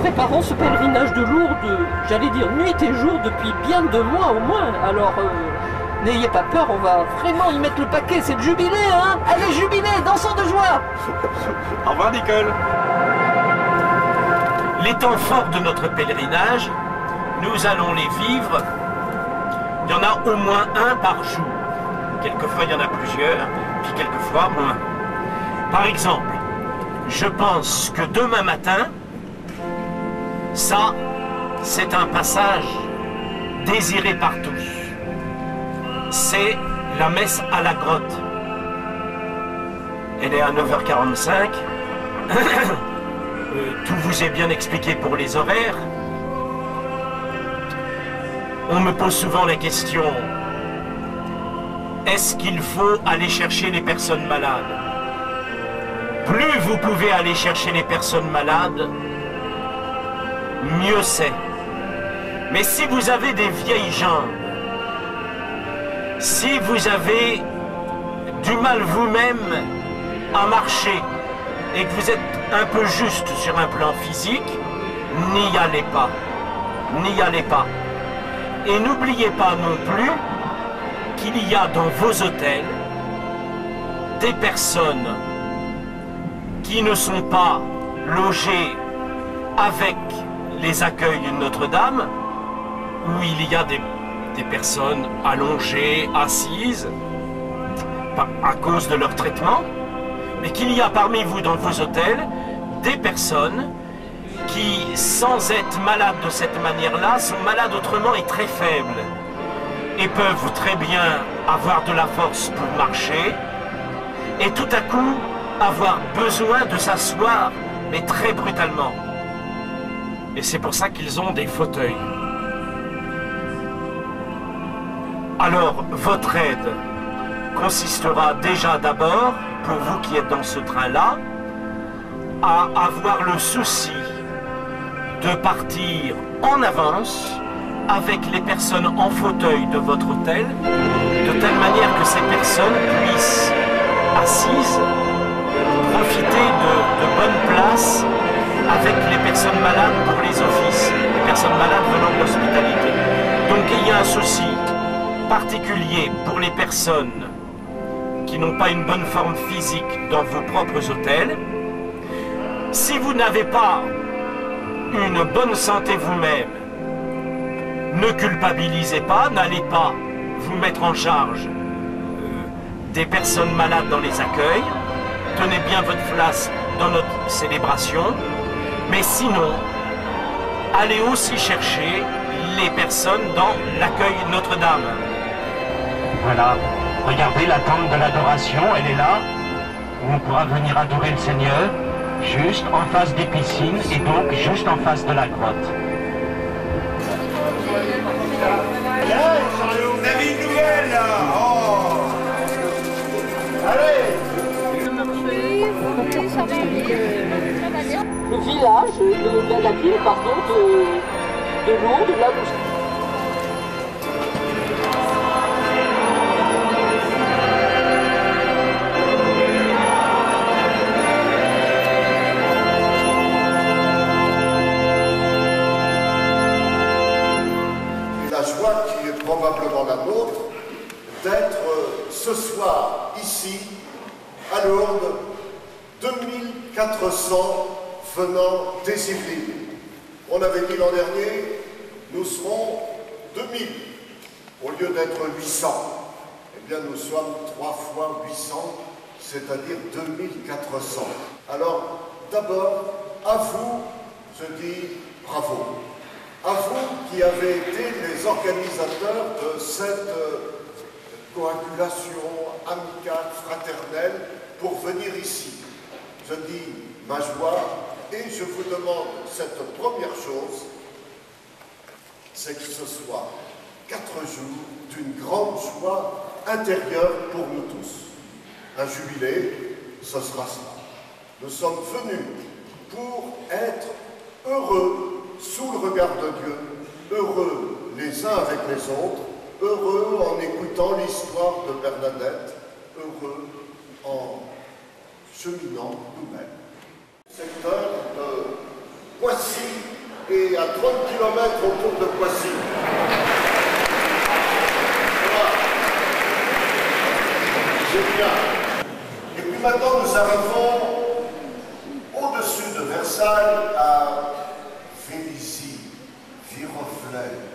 préparons ce pèlerinage de Lourdes, j'allais dire nuit et jour, depuis bien 2 mois au moins. Alors, n'ayez pas peur, on va vraiment y mettre le paquet, c'est le jubilé, hein. Allez, jubilé, dansons de joie. Au revoir, Nicole. Les temps forts de notre pèlerinage, nous allons les vivre. Il y en a au moins un par jour. Quelquefois, il y en a plusieurs, puis quelquefois moins. Par exemple, je pense que demain matin, ça, c'est un passage désiré par tous. C'est la messe à la grotte. Elle est à 9h45. Tout vous est bien expliqué pour les horaires. On me pose souvent la question, est-ce qu'il faut aller chercher les personnes malades? Plus vous pouvez aller chercher les personnes malades, mieux c'est. Mais si vous avez des vieilles jambes, si vous avez du mal vous-même à marcher et que vous êtes un peu juste sur un plan physique, n'y allez pas. N'y allez pas. Et n'oubliez pas non plus qu'il y a dans vos hôtels des personnes qui ne sont pas logées avec les accueils de Notre-Dame, où il y a des personnes allongées, assises, à cause de leur traitement, mais qu'il y a parmi vous dans vos hôtels des personnes qui, sans être malades de cette manière-là, sont malades autrement et très faibles, et peuvent très bien avoir de la force pour marcher, et tout à coup avoir besoin de s'asseoir, mais très brutalement. Et c'est pour ça qu'ils ont des fauteuils. Alors, votre aide consistera déjà d'abord, pour vous qui êtes dans ce train-là, à avoir le souci de partir en avance avec les personnes en fauteuil de votre hôtel, de telle manière que ces personnes puissent, assises, profiter de bonnes places avec les personnes malades pour les offices, les personnes malades venant de l'hospitalité. Donc il y a un souci particulier pour les personnes qui n'ont pas une bonne forme physique dans vos propres hôtels. Si vous n'avez pas une bonne santé vous-même, ne culpabilisez pas, n'allez pas vous mettre en charge des personnes malades dans les accueils. Tenez bien votre place dans notre célébration, mais sinon, allez aussi chercher les personnes dans l'accueil Notre-Dame. Voilà, regardez la tente de l'adoration, elle est là, où on pourra venir adorer le Seigneur, juste en face des piscines et donc juste en face de la grotte. Vous avez une nouvelle là. Oh. Allez. Le village, la ville, pardon, de Lourdes, là où... Probablement la nôtre, d'être ce soir ici, à Lourdes, 2400 venant des Yvelines. On avait dit l'an dernier, nous serons 2000, au lieu d'être 800. Eh bien, nous sommes 3 fois 800, c'est-à-dire 2400. Alors, d'abord, à vous, je dis bravo. À vous qui avez été les organisateurs de cette coagulation amicale, fraternelle, pour venir ici. Je dis ma joie et je vous demande cette première chose, c'est que ce soit 4 jours d'une grande joie intérieure pour nous tous. Un jubilé, ce sera cela. Nous sommes venus pour être heureux sous le regard de Dieu, heureux les uns avec les autres, heureux en écoutant l'histoire de Bernadette, heureux en cheminant nous-mêmes. Secteur de Poissy et à 30 km autour de Poissy. Voilà. Génial. Et puis maintenant, nous arrivons au-dessus de Versailles à Vélizy, Viroflay.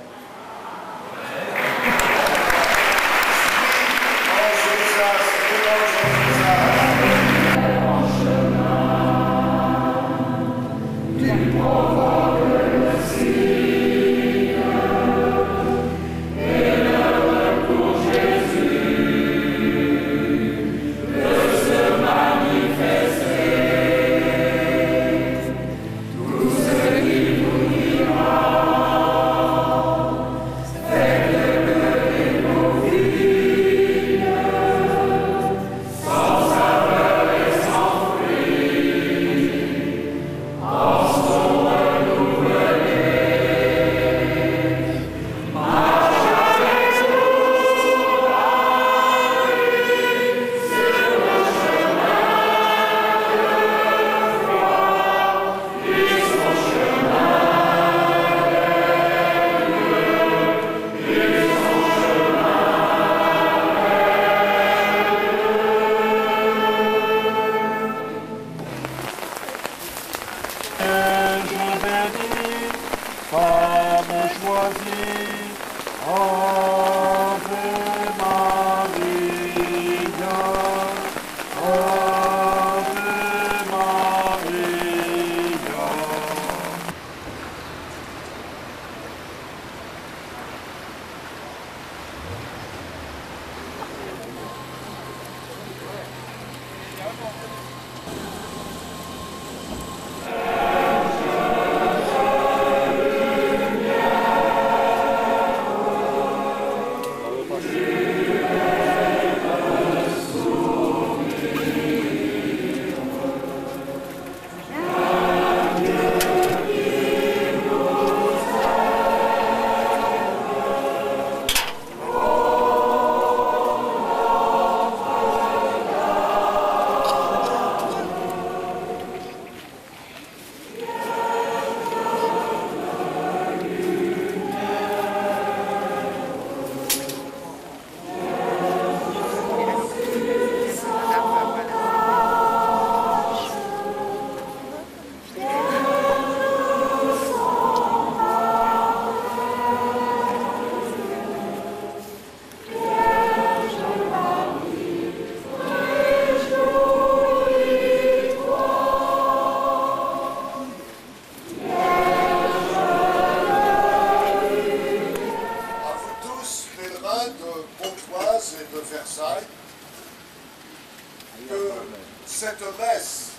Cette messe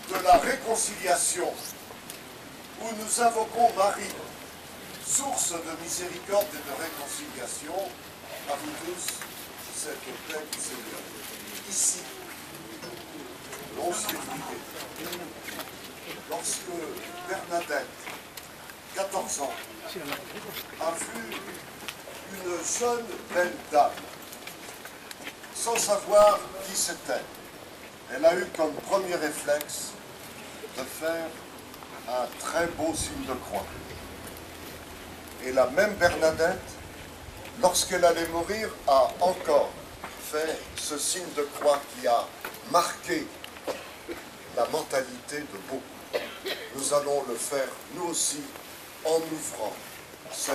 de la réconciliation où nous invoquons Marie, source de miséricorde et de réconciliation, à vous tous, cette paix du Seigneur. Ici, le 11 février, lorsque Bernadette, 14 ans, a vu une jeune belle dame, sans savoir qui c'était, elle a eu comme premier réflexe de faire un très beau signe de croix. Et la même Bernadette, lorsqu'elle allait mourir, a encore fait ce signe de croix qui a marqué la mentalité de beaucoup. Nous allons le faire, nous aussi, en ouvrant cette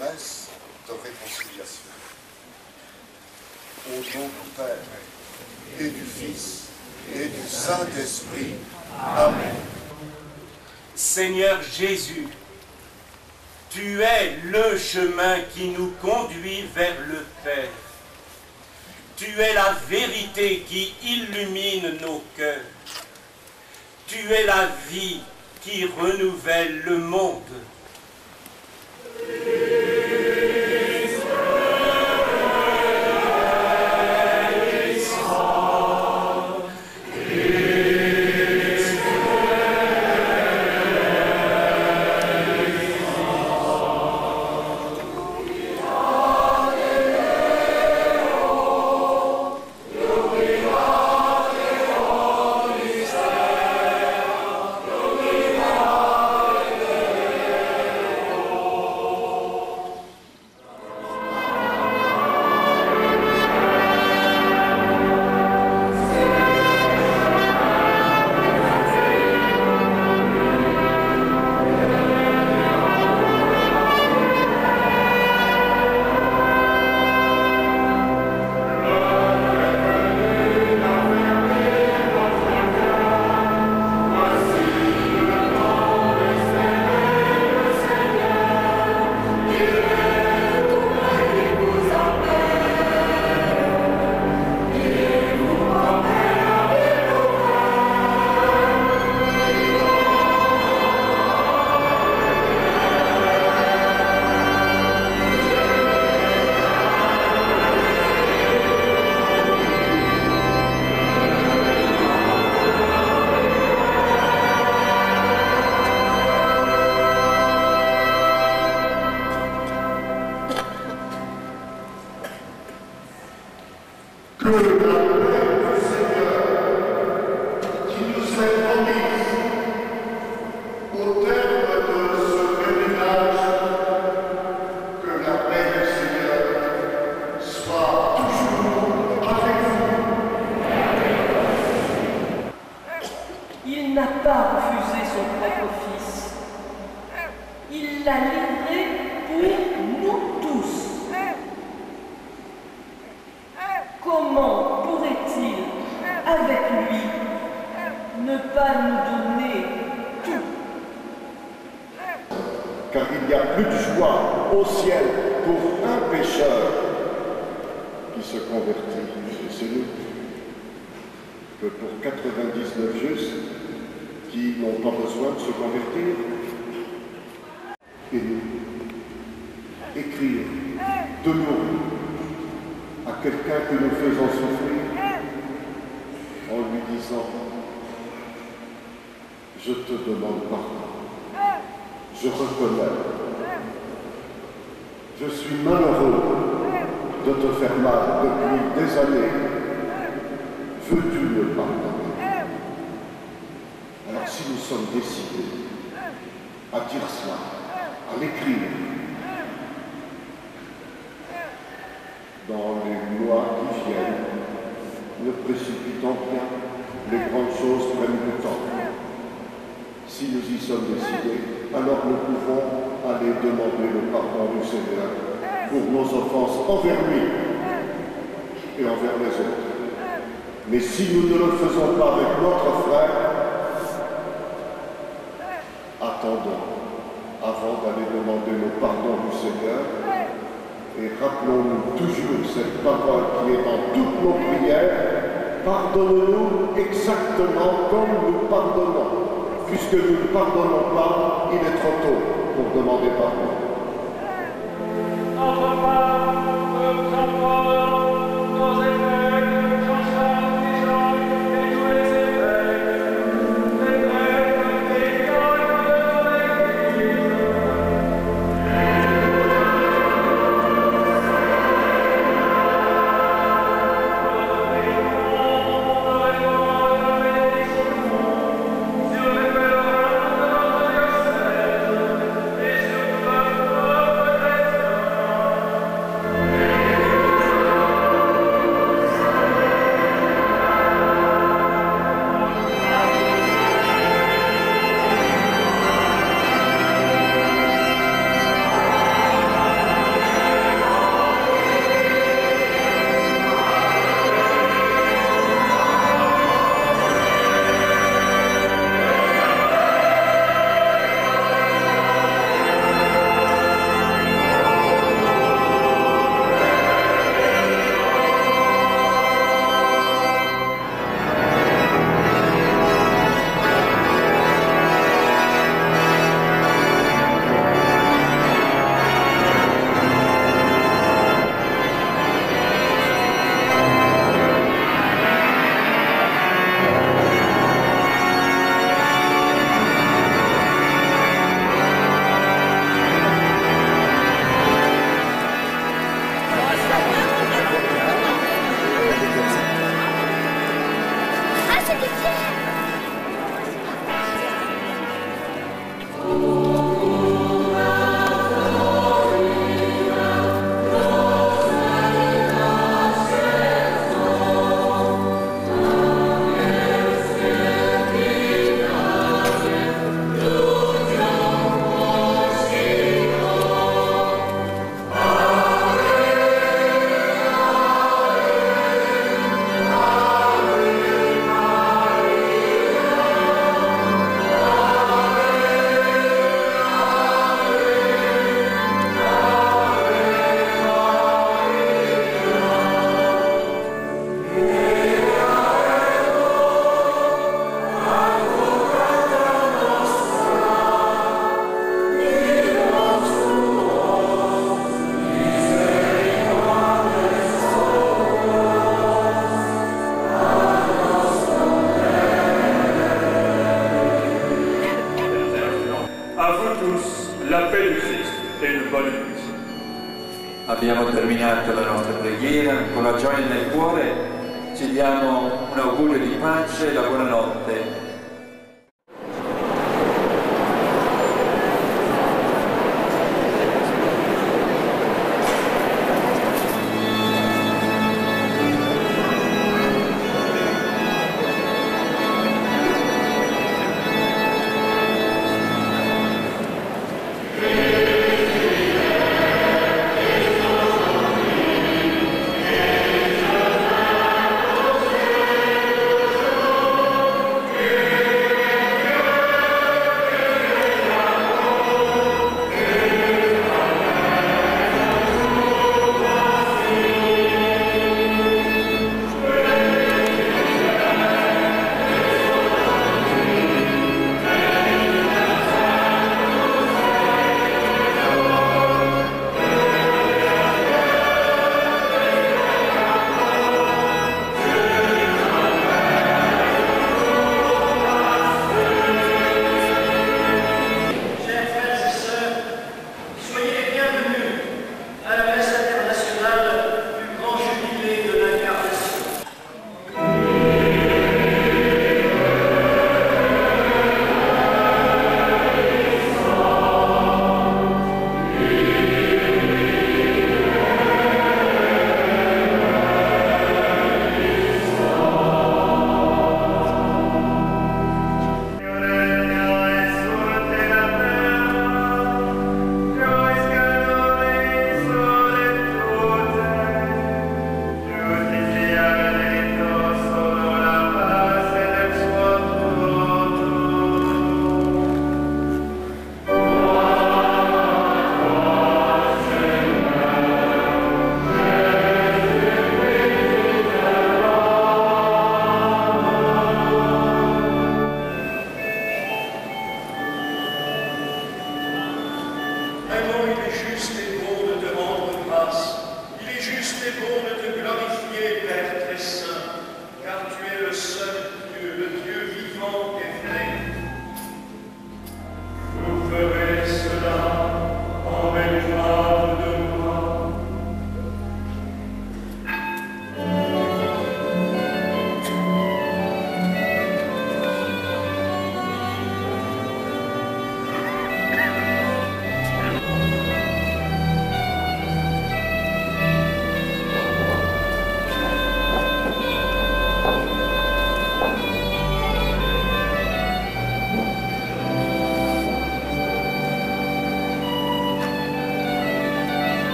messe de réconciliation. Au nom du Père, et du Fils, et du Saint-Esprit. Amen. Seigneur Jésus, tu es le chemin qui nous conduit vers le Père. Tu es la vérité qui illumine nos cœurs. Tu es la vie qui renouvelle le monde. Que la paix du Seigneur qui nous est promise au terme de ce pèlerinage, que la paix du Seigneur soit toujours avec vous. Il n'a pas refusé son propre fils. Il l'a livré pour nous tous. Comment pourrait-il, avec lui, ne pas nous donner tout? Car il n'y a plus de joie au ciel pour un pécheur qui se convertit, et c'est nous, que pour 99 justes qui n'ont pas besoin de se convertir. Et nous, écrire de nous à quelqu'un que nous faisons souffrir en lui disant « Je te demande pardon, je reconnais, je suis malheureux de te faire mal depuis des années, veux-tu me pardonner ?» Alors si nous sommes décidés à dire cela, à l'écrire, dans les mois qui viennent, ne précipitons rien, les grandes choses prennent du temps. Si nous y sommes décidés, alors nous pouvons aller demander le pardon du Seigneur pour nos offenses envers lui et envers les autres. Mais si nous ne le faisons pas avec notre frère, attendons avant d'aller demander le pardon du Seigneur. Et rappelons-nous toujours cette parole qui est dans toutes nos prières. Pardonne-nous exactement comme nous pardonnons. Puisque nous ne pardonnons pas, il est trop tôt pour demander pardon. Abbiamo terminato la nostra preghiera con la gioia nel cuore ci diamo un augurio di pace e la buonanotte.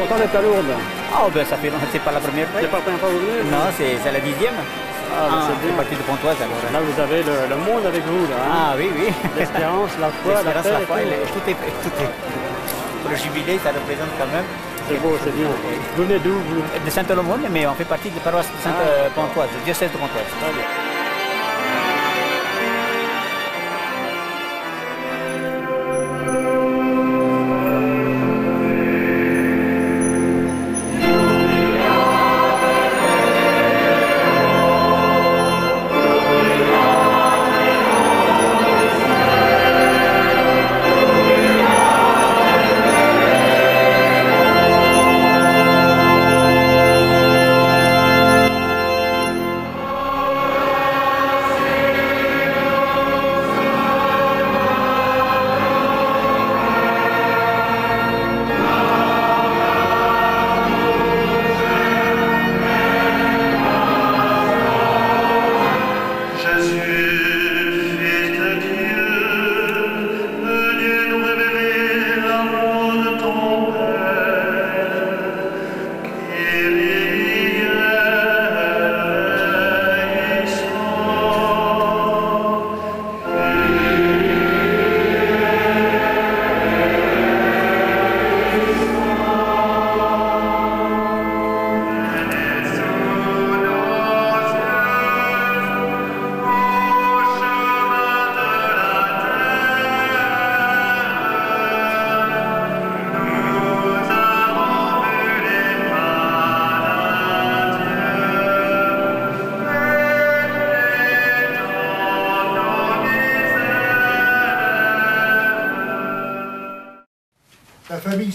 Content d'être à Lourdes. Ah ben ça fait longtemps, c'est pas la première fois. C'est pas la première fois que vous venez? Non, c'est la 10e. Ah, ben c'est bien. Partie de Pontoise alors. Là vous avez le monde avec vous là. Hein? Ah oui, oui. L'espérance, la foi, la L'espérance, paix. la foi, tout est. Pour le jubilé, ça représente quand même. C'est beau, c'est bien. Vous venez d'où vous? De Saint-Olomone, mais on fait partie de la paroisse de Sainte-Pontoise, du diocèse de Pontoise. Très bien.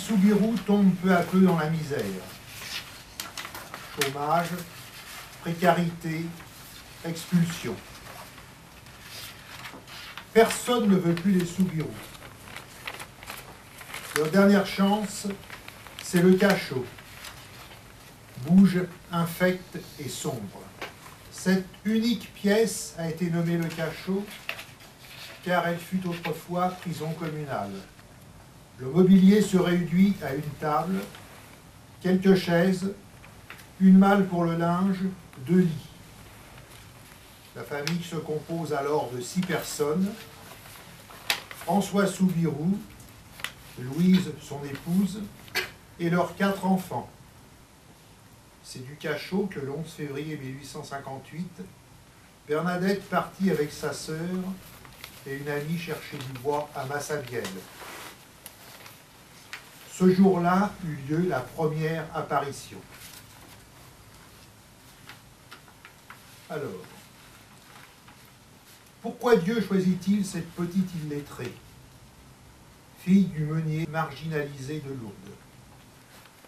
Soubirous tombe peu à peu dans la misère. Chômage, précarité, expulsion. Personne ne veut plus les Soubirous. Leur dernière chance, c'est le cachot. Bouge, infecte et sombre. Cette unique pièce a été nommée le cachot car elle fut autrefois prison communale. Le mobilier se réduit à une table, quelques chaises, une malle pour le linge, 2 lits. La famille se compose alors de 6 personnes. François Soubirous, Louise, son épouse, et leurs 4 enfants. C'est du cachot que le 11 février 1858, Bernadette partit avec sa sœur et une amie chercher du bois à Massabielle. Ce jour-là eut lieu la première apparition. Alors, pourquoi Dieu choisit-il cette petite illettrée, fille du meunier marginalisé de Lourdes?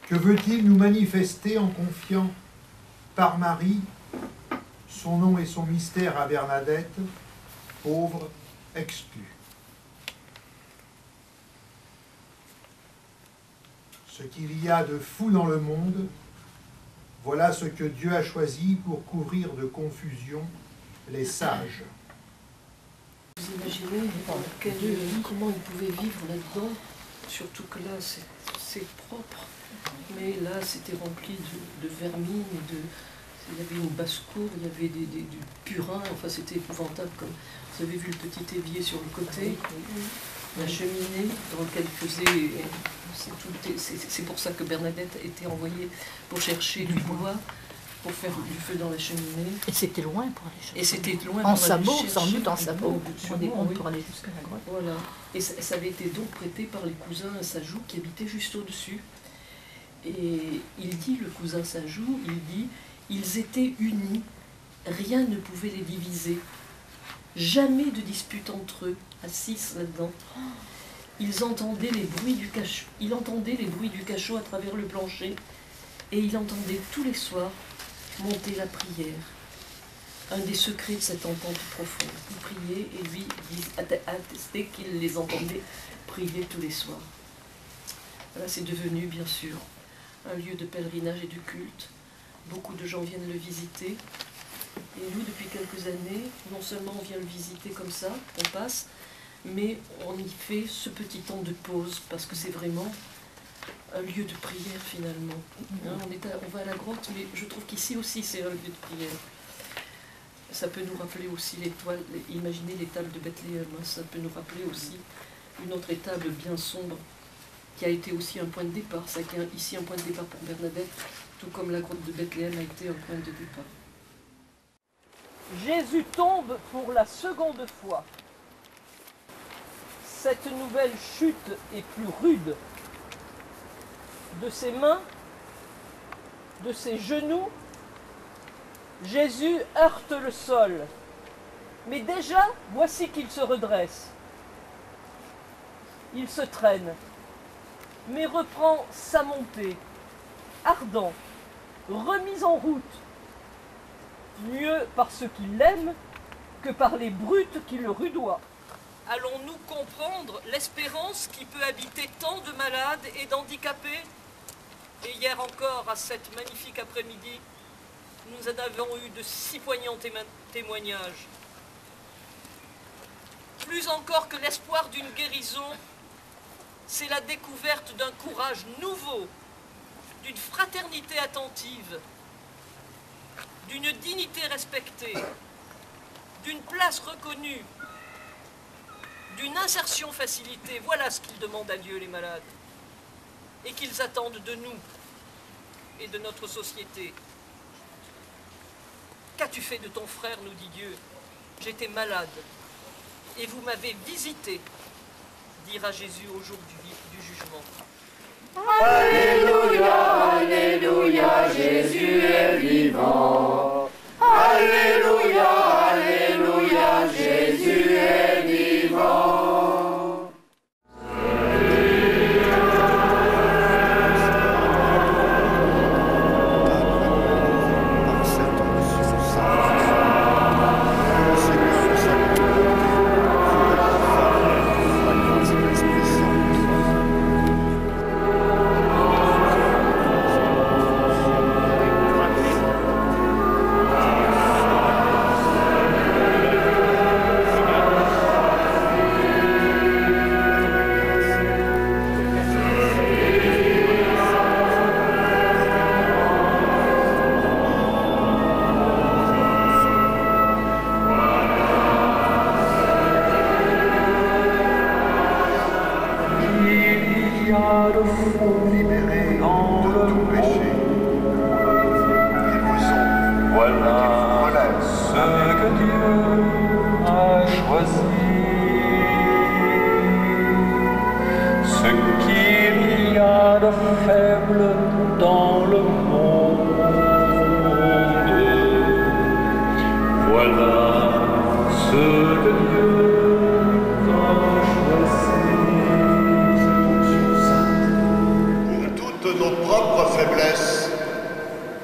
Que veut-il nous manifester en confiant par Marie son nom et son mystère à Bernadette, pauvre, exclue? Ce qu'il y a de fou dans le monde, voilà ce que Dieu a choisi pour couvrir de confusion les sages. Vous imaginez comment ils pouvaient vivre là-dedans, surtout que là c'est propre, mais là c'était rempli de vermine, il y avait une basse-cour, il y avait du purin, enfin c'était épouvantable. Comme vous avez vu le petit évier sur le côté, la cheminée dans laquelle faisait... C'est pour ça que Bernadette était envoyée pour chercher du bois, pour faire du feu dans la cheminée. Et c'était loin pour aller chercher. Et c'était loin en pour sabot, aller sans doute en sabot, pour aller jusqu'à la grotte. Voilà. Et ça avait été donc prêté par les cousins Sajou qui habitaient juste au-dessus. Et il dit, le cousin Sajou, il dit, ils étaient unis, rien ne pouvait les diviser. Jamais de dispute entre eux, à 6 là-dedans. Ils entendaient les bruits du cachot. Il entendait les bruits du cachot à travers le plancher, et il entendait tous les soirs monter la prière. Un des secrets de cette entente profonde. Il priait et lui attestait qu'il les entendait prier tous les soirs. Là, c'est devenu, bien sûr, un lieu de pèlerinage et de culte. Beaucoup de gens viennent le visiter. Et nous, depuis quelques années, non seulement on vient le visiter comme ça, on passe, mais on y fait ce petit temps de pause, parce que c'est vraiment un lieu de prière finalement. Hein, on va à la grotte, mais je trouve qu'ici aussi c'est un lieu de prière. Ça peut nous rappeler aussi l'étoile, imaginez l'étable de Bethléem, hein, ça peut nous rappeler aussi une autre étable bien sombre, qui a été aussi un point de départ. Ça a été ici un point de départ pour Bernadette, tout comme la grotte de Bethléem a été un point de départ. Jésus tombe pour la seconde fois. Cette nouvelle chute est plus rude. De ses mains, de ses genoux, Jésus heurte le sol. Mais déjà, voici qu'il se redresse. Il se traîne, mais reprend sa montée, ardent, remis en route, mieux par ceux qui l'aiment que par les brutes qui le rudoient. Allons-nous comprendre l'espérance qui peut habiter tant de malades et d'handicapés? Et hier encore, à cette magnifique après-midi, nous en avons eu de si poignants témoignages. Plus encore que l'espoir d'une guérison, c'est la découverte d'un courage nouveau, d'une fraternité attentive, d'une dignité respectée, d'une place reconnue, d'une insertion facilitée. Voilà ce qu'ils demandent à Dieu, les malades, et qu'ils attendent de nous et de notre société. Qu'as-tu fait de ton frère, nous dit Dieu? J'étais malade, et vous m'avez visité, dira Jésus au jour du jugement. Alléluia, Alléluia, Jésus est vivant. Alléluia, Alléluia, Jésus est vivant. faible dans le monde. Voilà ce que Dieu a choisi. Pour toutes nos propres faiblesses,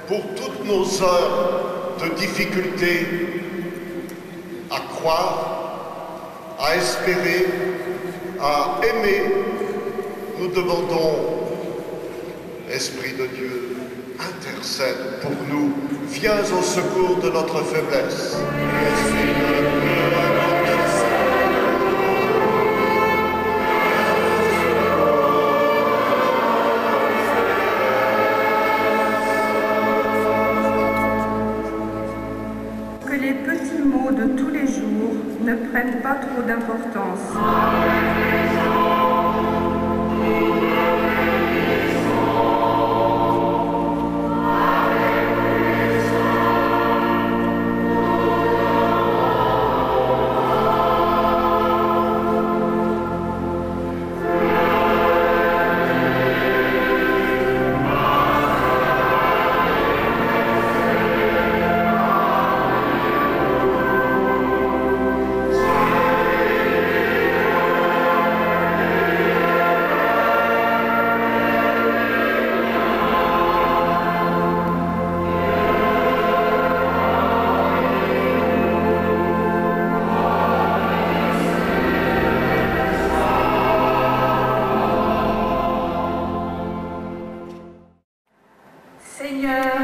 pour toutes nos heures de difficulté, à croire, à espérer, à aimer, nous demandons, Esprit de Dieu, intercède pour nous, viens au secours de notre faiblesse. Que les petits mots de tous les jours ne prennent pas trop d'importance. Seigneur,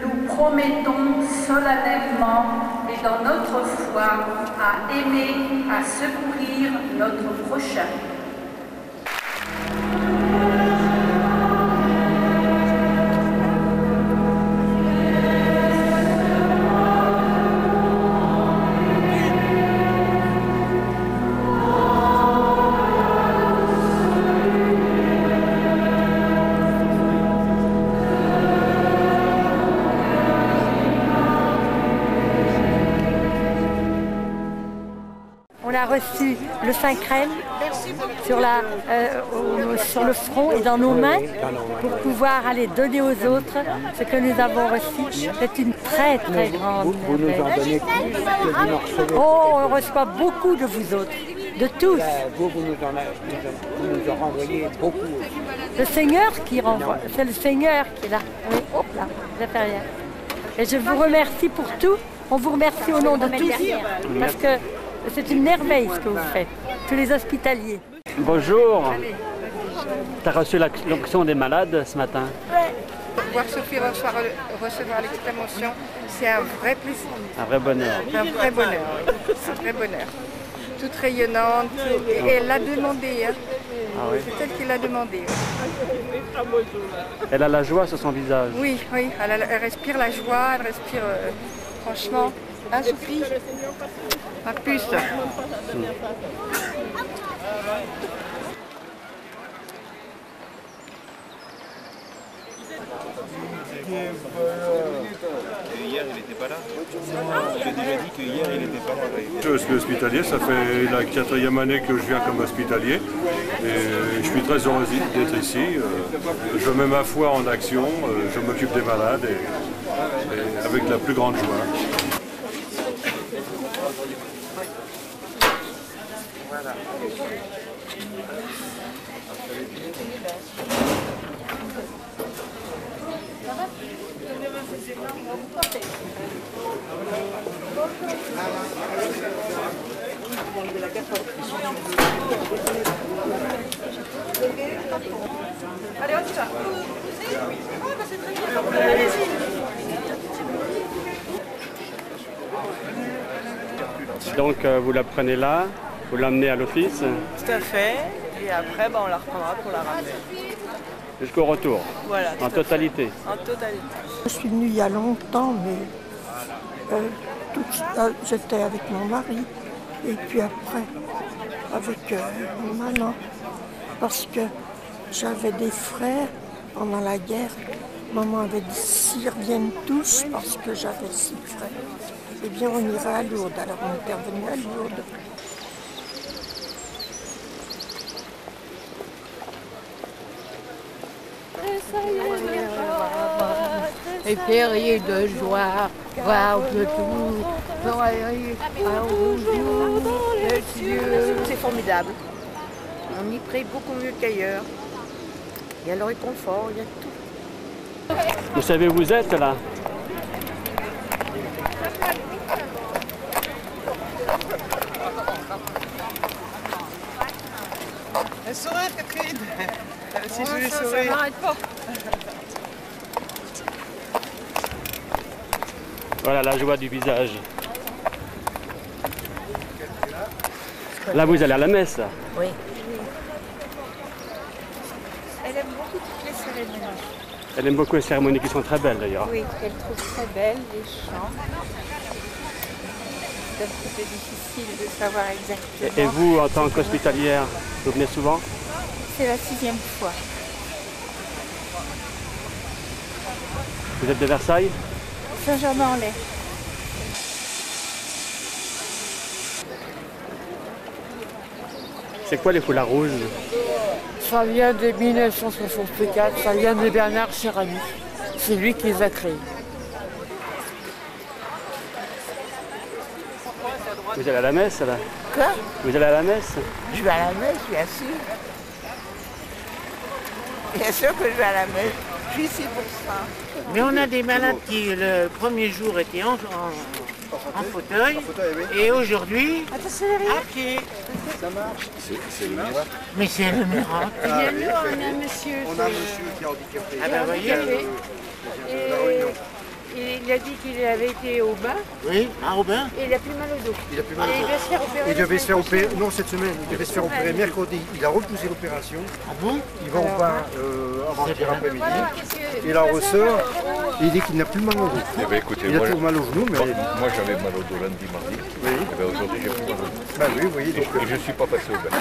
nous promettons solennellement et dans notre foi à aimer, à secourir notre prochain. On a reçu le Saint-Crème sur le front et dans nos mains pour pouvoir aller donner aux autres ce que nous avons reçu. C'est une très très grande vous nous en donnez plus que vous en recevez. Oh, on reçoit beaucoup de vous autres, de tous. Vous nous en renvoyez beaucoup. Le Seigneur qui renvoie, c'est le Seigneur qui est là. Oui, hop là, ça fait rien. Et je vous remercie pour tout. On vous remercie au nom de tous parce que c'est une merveille ce que vous faites, tous les hospitaliers. Bonjour. Tu as reçu l'onction des malades ce matin? Oui. Voir Sophie recevoir l'exclamation, c'est un vrai plaisir. Un vrai bonheur. Un vrai bonheur, oui. Un vrai bonheur. Toute rayonnante, et elle l'a demandé. Hein. Ah oui. C'est elle qui l'a demandé. Elle a la joie sur son visage. Oui, oui, elle respire la joie, elle respire franchement. Hein, Sophie? Ma puce. Hier, il n'était pas là. J'ai déjà dit que hier, il n'était pas là. Je suis hospitalier, ça fait la 4e année que je viens comme hospitalier. Et je suis très heureux d'être ici. Je mets ma foi en action, je m'occupe des malades et avec la plus grande joie. Voilà. Allez, hop, ça. C'est très bien. Allez-y. Donc vous la prenez là, vous l'amenez à l'office. Tout à fait. Et après, on la reprendra pour la ramener. Jusqu'au retour. Voilà. En totalité. En totalité. Je suis venue il y a longtemps, mais j'étais avec mon mari et puis après avec mon maman, parce que j'avais des frères pendant la guerre. Maman avait dit s'ils reviennent tous, parce que j'avais 6 frères, eh bien on irait à Lourdes. Alors on est revenu à Lourdes. et féeriez de joie, voir de tout, joyeux au jour de Dieu. C'est formidable. On y prie beaucoup mieux qu'ailleurs. Il y a le réconfort, il y a tout. Vous savez où vous êtes là? Un sourire, Catherine. Si je vais sourire. Ça n'arrête pas. Voilà la joie du visage. Là, vous allez à la messe. Oui. Elle aime beaucoup toutes les cérémonies. Elle aime beaucoup les cérémonies qui sont très belles d'ailleurs. Oui, elle trouve très belles les chants. C'est un petit peu difficile de savoir exactement. Et vous, en tant qu'hospitalière, vous venez souvent? C'est la 6e fois. Vous êtes de Versailles? Saint-Germain-en-Laye. C'est quoi les foulards rouges? Ça vient de 1964, ça vient de Bernard Cérami. C'est lui qui les a créés. Vous allez à la messe là? Quoi? Vous allez à la messe? Je vais à la messe, bien sûr. Bien sûr que je vais à la messe. Je suis ici pour ça. Mais on a des malades qui, le premier jour, étaient en fauteuil, et aujourd'hui, à pied. Ça marche. C'est le miracle. Mais c'est le miracle. Eh bien, nous, on a un monsieur. On a un monsieur qui est handicapé. Ah ben voyez. Et il a dit qu'il avait été au bain. Oui, au bain. Et il a plus mal au dos. Il a plus mal au Et dos. il va se faire opérer. Il devait se faire opérer, non cette semaine, il devait se faire opérer mercredi. Il a repoussé l'opération. Ah bon? Il va au bain avant-hier après-midi. Il en ressort. Il dit qu'il n'a plus mal au dos. Eh bien, écoutez, il a moi, toujours mal au genou, mais... Moi j'avais mal au dos lundi, mardi. Oui. Eh bien, aujourd'hui j'ai plus mal au dos. Bah oui, vous voyez. Donc, et je ne suis pas passé au bain.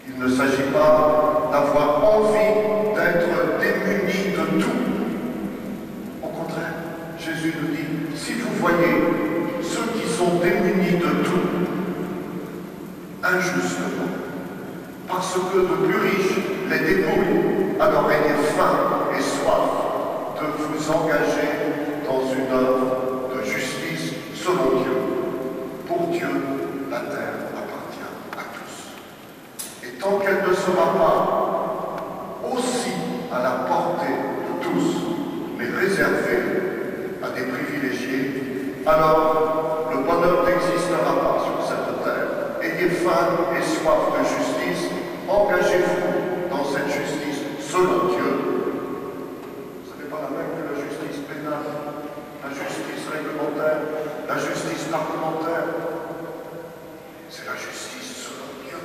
Il ne s'agit pas d'avoir envie d'être démunis de tout. Au contraire, Jésus nous dit, si vous voyez ceux qui sont démunis de tout, injustement, parce que de plus riches les dépouillent, alors ayez faim et soif de vous engager dans une œuvre de justice selon Dieu. Pour Dieu, la terre appartient à tous. Et tant qu'elle ne sera pas aussi à la portée de tous, mais réservée à des privilégiés, alors le bonheur n'existera pas sur cette terre. Ayez faim et soif de justice, engagez-vous dans cette justice selon Dieu. Ce n'est pas la même que la justice pénale, la justice réglementaire, la justice parlementaire. C'est la justice selon Dieu.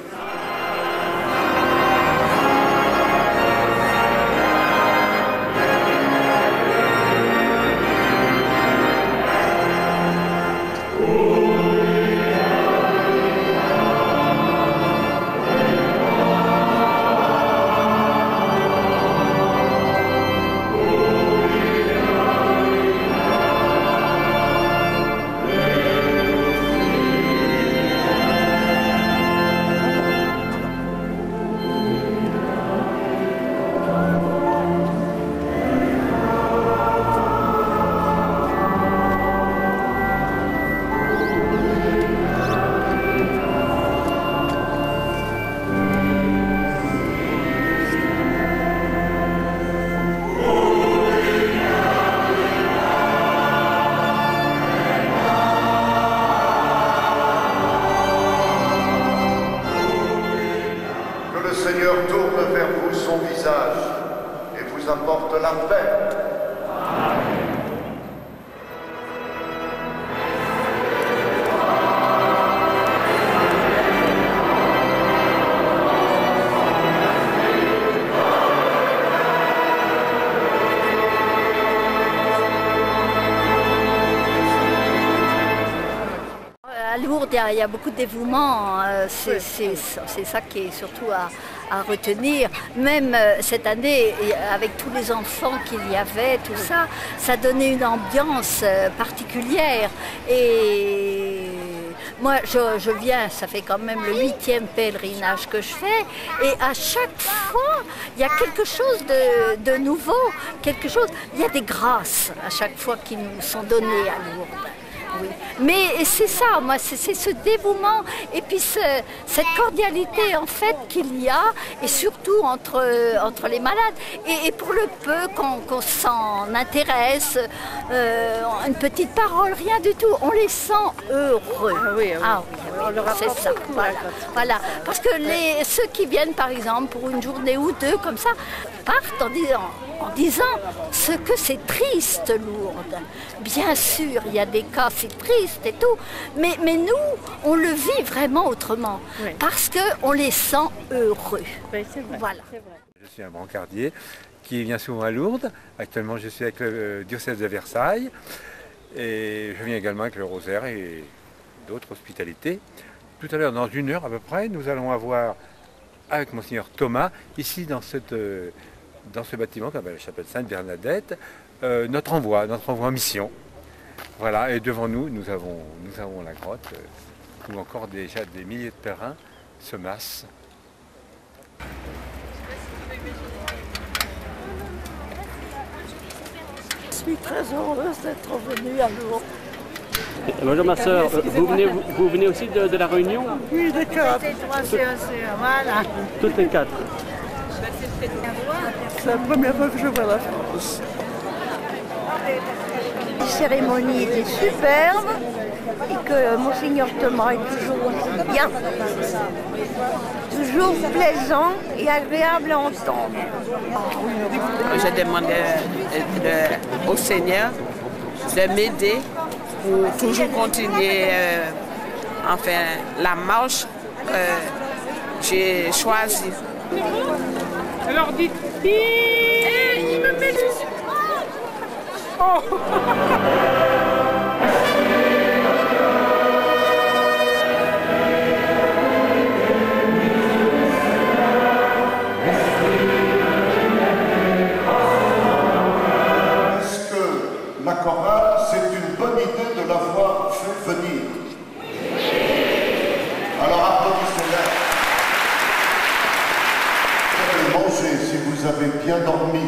Seigneur tourne vers vous son visage et vous apporte la paix. À Lourdes, il y a beaucoup de dévouement, c'est ça qui est surtout à retenir. Même cette année, avec tous les enfants qu'il y avait, tout ça, ça donnait une ambiance particulière. Et moi, je viens, ça fait quand même le 8e pèlerinage que je fais, et à chaque fois, il y a quelque chose de nouveau, il y a des grâces à chaque fois qui nous sont données à Lourdes. Oui. Mais c'est ça, moi, c'est ce dévouement et puis cette cordialité en fait qu'il y a, et surtout entre les malades. Et pour le peu qu'on s'en intéresse, une petite parole, rien du tout, on les sent heureux. Ah oui, oui. Ah oui, c'est ça. Voilà. Parce que ceux qui viennent par exemple pour une journée ou deux comme ça, partent en disant ce que c'est triste Lourdes. Bien sûr, il y a des cas, c'est triste et tout, mais nous, on le vit vraiment autrement, oui. Parce qu'on les sent heureux. Oui, c'est vrai. Voilà. Je suis un brancardier qui vient souvent à Lourdes. Actuellement, je suis avec le diocèse de Versailles et je viens également avec le rosaire et d'autres hospitalités. Tout à l'heure, dans 1 heure à peu près, nous allons avoir, avec Monseigneur Thomas, ici dans ce bâtiment qu'on appelle la chapelle Sainte-Bernadette, notre envoi en mission. Voilà, et devant nous, nous avons la grotte où encore déjà des milliers de pèlerins se massent. Je suis très heureuse d'être venue à Lourdes. Bonjour ma soeur, vous venez aussi de la Réunion? Oui, de 4. Voilà. Toutes les 4. C'est la première fois que je vois la France. La cérémonie était superbe et que Monseigneur Thomas est toujours bien, toujours plaisant et agréable à entendre. Je demande au Seigneur de m'aider pour toujours continuer la marche que j'ai choisie. Alors dites, il me met oh. Est-ce que la chorale, c'est une bonne idée de l'avoir fait venir? Alors applaudissez-la. Vous avez mangé, si vous avez bien dormi.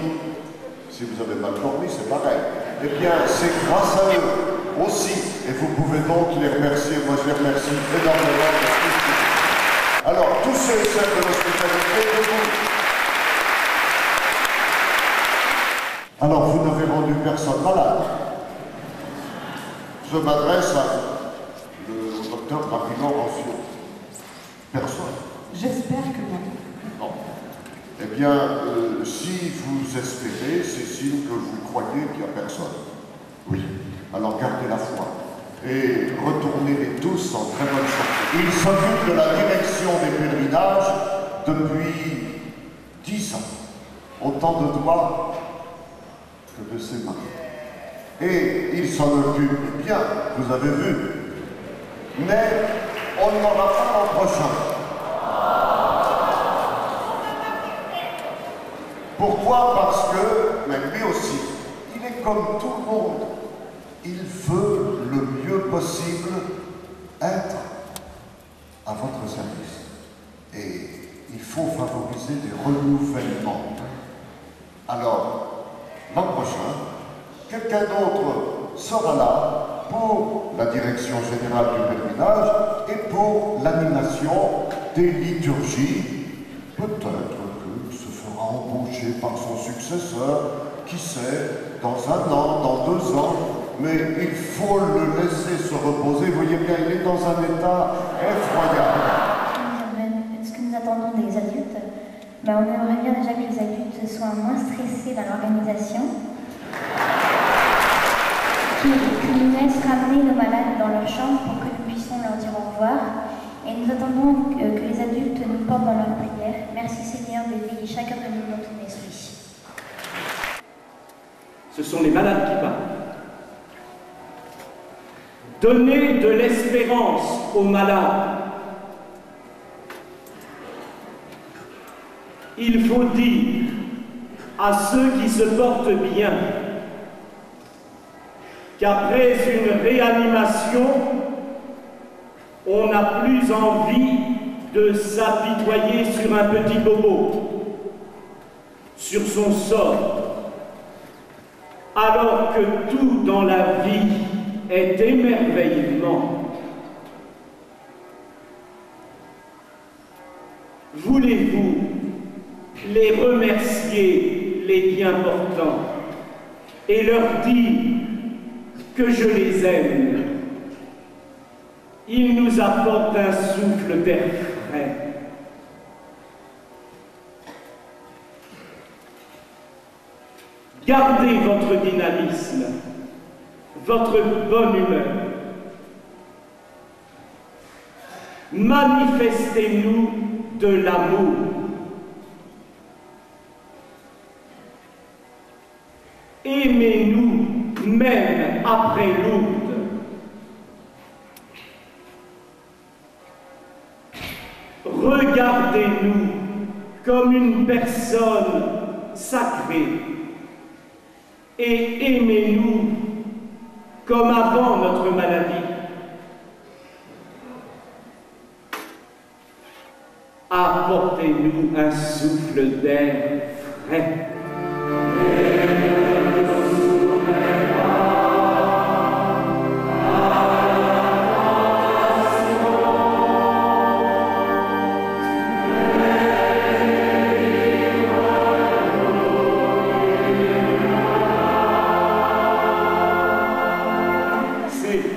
Si vous avez mal dormi, c'est pareil. Eh bien, c'est grâce à eux aussi. Et vous pouvez donc les remercier. Moi, je les remercie énormément de ce qu'ils font. Alors, tous ceux et celles de l'hospitalité, debout. Alors, vous n'avez rendu personne malade. Je m'adresse au docteur Marie-Laure. Personne. J'espère que non. Non. Eh bien, si vous espérez, c'est signe que vous croyez qu'il n'y a personne. Oui. Alors gardez la foi. Et retournez-les tous en très bonne santé. Il s'occupe de la direction des pèlerinages depuis 10 ans. Autant de doigts que de ses mains. Et il s'en occupe bien, vous avez vu. Mais on n'aura pas l'an prochain. Pourquoi? Parce que, même lui aussi, il est comme tout le monde. Il veut le mieux possible être à votre service. Et il faut favoriser des renouvellements. Alors, l'an prochain, quelqu'un d'autre sera là pour la direction générale du pèlerinage et pour l'animation des liturgies. Peut-être qu'il se fera embaucher par son successeur, qui sait, dans 1 an, dans 2 ans, mais il faut le laisser se reposer. Vous voyez bien, il est dans un état effroyable. Est-ce que nous attendons des adultes? On aimerait bien déjà que les adultes soient moins stressés dans l'organisation, qu'ils nous laissent ramener nos malades dans leur chambre pour que nous puissions leur dire au revoir. Et nous attendons que les adultes nous portent dans leurs prières. Merci Seigneur d'éveiller chacun de nous dans ton esprit. Ce sont les malades qui parlent. Donnez de l'espérance aux malades. Il faut dire à ceux qui se portent bien qu'après une réanimation, on n'a plus envie de s'apitoyer sur un petit bobo, sur son sort, alors que tout dans la vie est émerveillement. Voulez-vous les remercier, les bien portants, et leur dire que je les aime? Ils nous apportent un souffle d'air frais. Gardez votre dynamisme, votre bonne humeur. Manifestez-nous de l'amour. Aimez-nous même après Lourdes. Regardez-nous comme une personne sacrée et aimez-nous comme avant notre maladie. Apportez-nous un souffle d'air frais.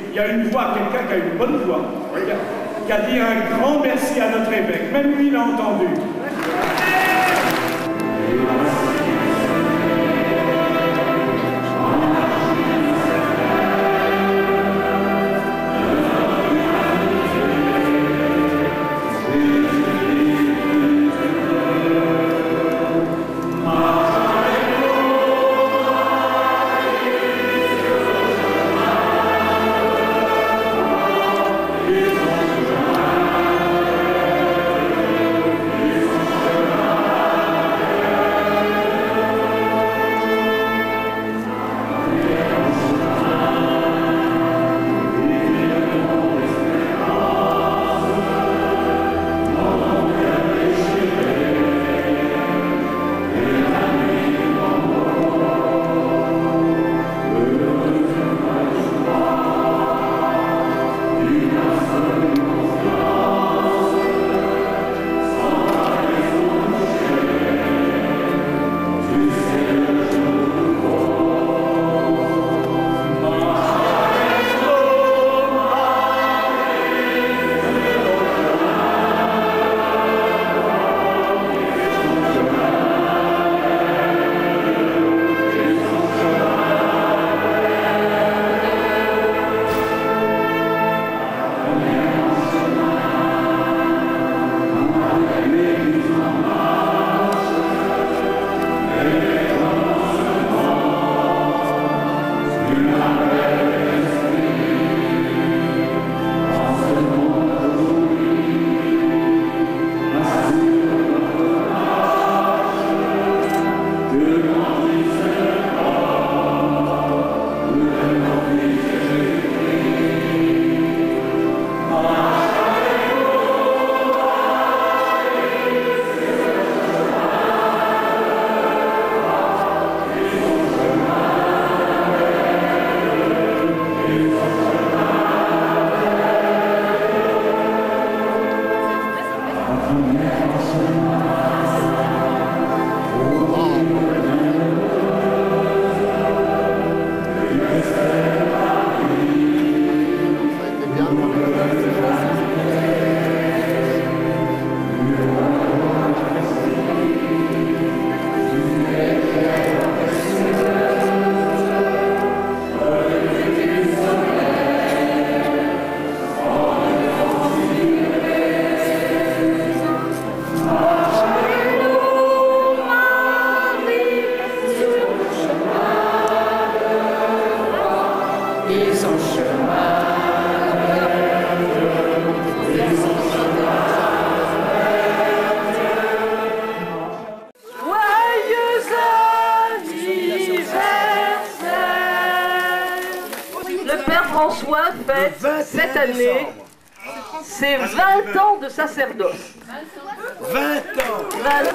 Il y a une voix, quelqu'un qui a une bonne voix, qui a dit un grand merci à notre évêque. Même lui l'a entendu. année, c'est 20 ans de sacerdoce. 20 ans. 20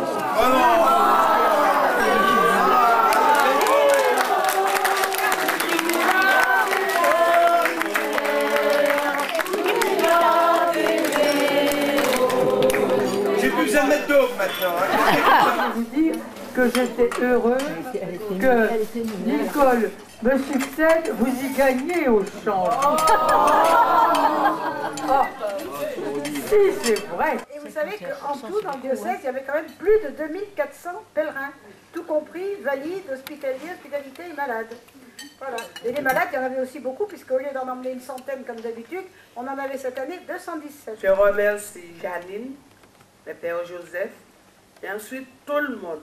J'ai plus besoin de mettre d'eau maintenant. Je vais vous dire que j'étais heureux que Nicole me succède, vous y gagnez au chant. Oh. Si, c'est vrai. Et vous savez qu'en tout, dans le diocèse, il y avait quand même plus de 2400 pèlerins, tout compris valides, hospitaliers, hospitalité et malades. Voilà. Et les malades, il y en avait aussi beaucoup, puisqu'au lieu d'en emmener une centaine comme d'habitude, on en avait cette année 217. Je remercie Janine, le Père Joseph, et ensuite tout le monde,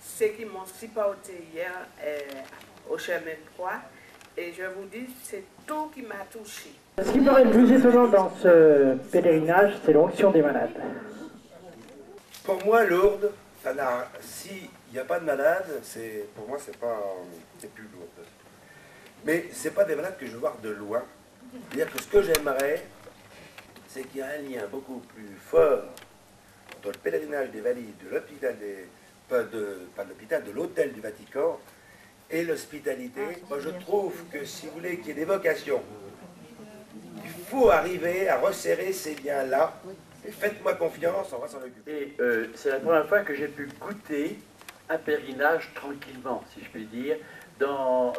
ceux qui m'ont supporté hier au chemin de croix. Et je vous dis, c'est tout qui m'a touché. Ce qui me paraît le plus étonnant dans ce pèlerinage, c'est l'onction des malades. Pour moi, Lourdes, s'il n'y a pas de malade, pour moi, c'est plus Lourdes. Mais ce n'est pas des malades que je veux voir de loin. C'est-à-dire que ce que j'aimerais, c'est qu'il y a un lien beaucoup plus fort entre le pèlerinage des valides de l'hôpital de l'hôtel du Vatican et l'hospitalité. Moi, je trouve que si vous voulez qu'il y ait des vocations, il faut arriver à resserrer ces liens-là. Et faites-moi confiance, on va s'en occuper. Et c'est la première fois que j'ai pu goûter un périlinage tranquillement, si je puis dire, non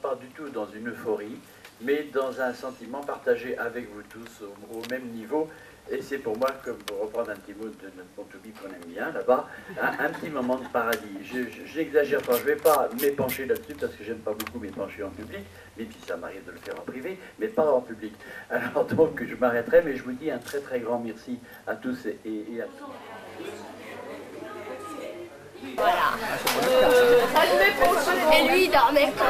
pas du tout dans une euphorie, mais dans un sentiment partagé avec vous tous au même niveau. Et c'est pour moi, comme pour reprendre un petit mot de notre Pontoubie qu'on aime bien là-bas, un petit moment de paradis. Je n'exagère pas, je ne vais pas m'épancher là-dessus parce que j'aime pas beaucoup m'épancher en public, même si ça m'arrive de le faire en privé, mais pas en public. Alors donc je m'arrêterai, mais je vous dis un très très grand merci à tous et à tous. Voilà. Et lui, il dormait pas.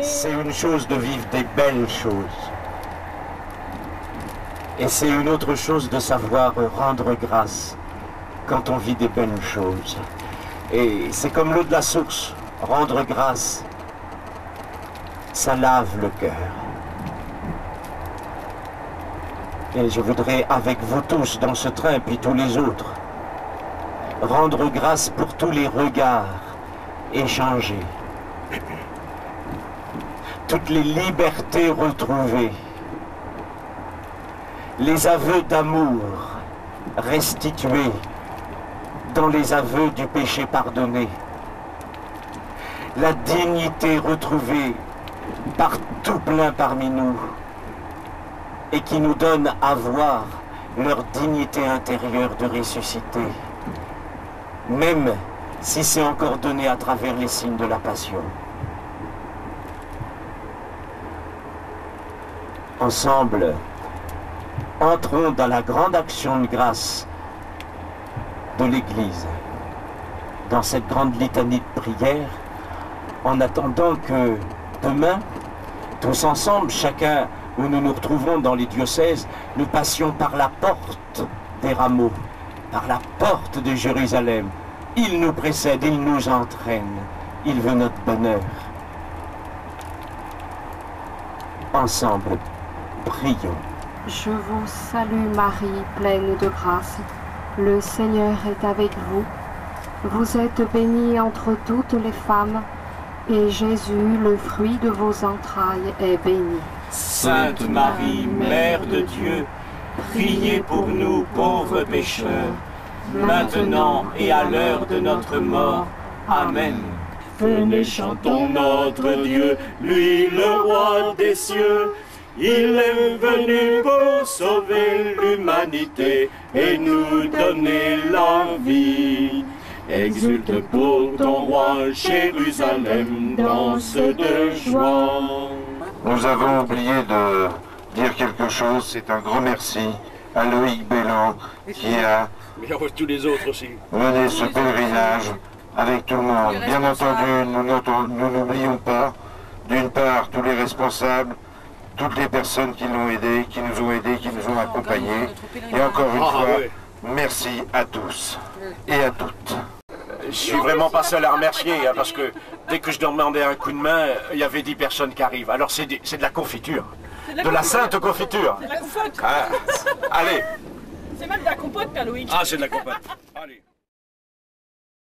C'est une chose de vivre des belles choses. Et c'est une autre chose de savoir rendre grâce quand on vit des belles choses. Et c'est comme l'eau de la source, rendre grâce, ça lave le cœur. Et je voudrais, avec vous tous dans ce train, puis tous les autres, rendre grâce pour tous les regards échangés, toutes les libertés retrouvées, les aveux d'amour restitués dans les aveux du péché pardonné, la dignité retrouvée par tout plein parmi nous et qui nous donne à voir leur dignité intérieure de ressusciter, même si c'est encore donné à travers les signes de la Passion. Ensemble, entrons dans la grande action de grâce de l'Église, dans cette grande litanie de prière, en attendant que demain, tous ensemble, chacun où nous nous retrouvons dans les diocèses, nous passions par la porte des rameaux, par la porte de Jérusalem. Il nous précède, il nous entraîne, il veut notre bonheur. Ensemble, prions. Je vous salue Marie, pleine de grâce. Le Seigneur est avec vous. Vous êtes bénie entre toutes les femmes, et Jésus, le fruit de vos entrailles, est béni. Sainte Marie, Mère de Dieu, priez pour nous pauvres pécheurs, maintenant et à l'heure de notre mort. Amen. Venez, chantons notre Dieu, lui le roi des cieux. Il est venu pour sauver l'humanité et nous donner la vie. Exulte pour ton roi, Jérusalem, danse de joie. Nous avons oublié de dire quelque chose, c'est un grand merci à Loïc Bello qui a Mais tous les autres aussi. mené ce pèlerinage avec tout le monde. Bien entendu, nous n'oublions pas, d'une part, tous les responsables, toutes les personnes qui l'ont aidé, qui nous ont aidés, qui nous ont accompagnés. Et encore une fois, merci à tous et à toutes. Je suis vraiment pas seul à remercier, hein, parce que dès que je demandais un coup de main, il y avait 10 personnes qui arrivent. Alors c'est de la confiture. De la sainte confiture. C'est de la compote. Ah, allez. C'est même de la compote, Père Loïc. Ah, c'est de la compote. Allez.